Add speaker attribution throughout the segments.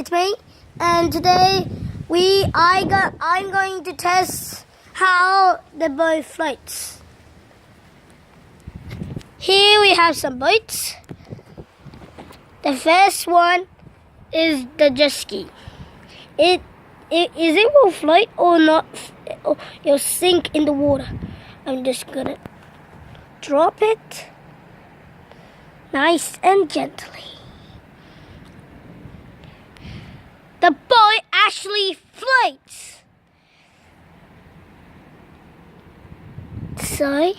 Speaker 1: it's me, and today I'm going to test how the boat floats. Here we have some boats. The first one is the jet ski. It will float or not, or it'll sink in the water. I'm just gonna drop it nice and gently. The boat actually floats. So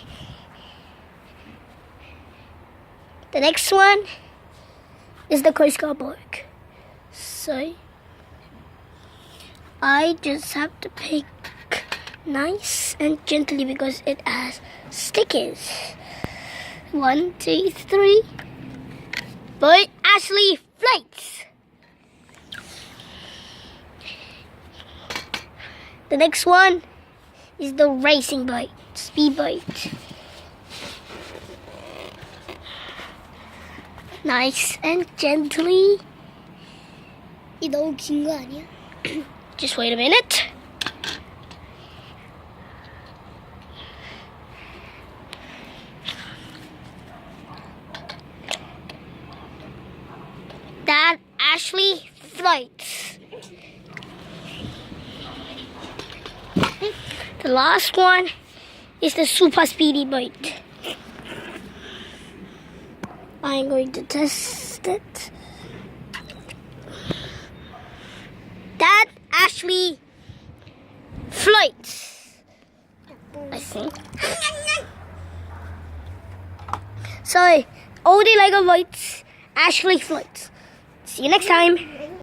Speaker 1: the next one is the Coast Guard boat. So I just have to pick nice and gently because it has stickers. 1, 2, 3. Boat actually floats. The next one is the racing boat, speedboat. Nice and gently. 이 너무 긴 거 아니야? Just wait a minute. That actually floats. The last one is the super speedy boat. I'm going to test it. That actually floats, I think. So, all the Lego boats actually float. See you next time.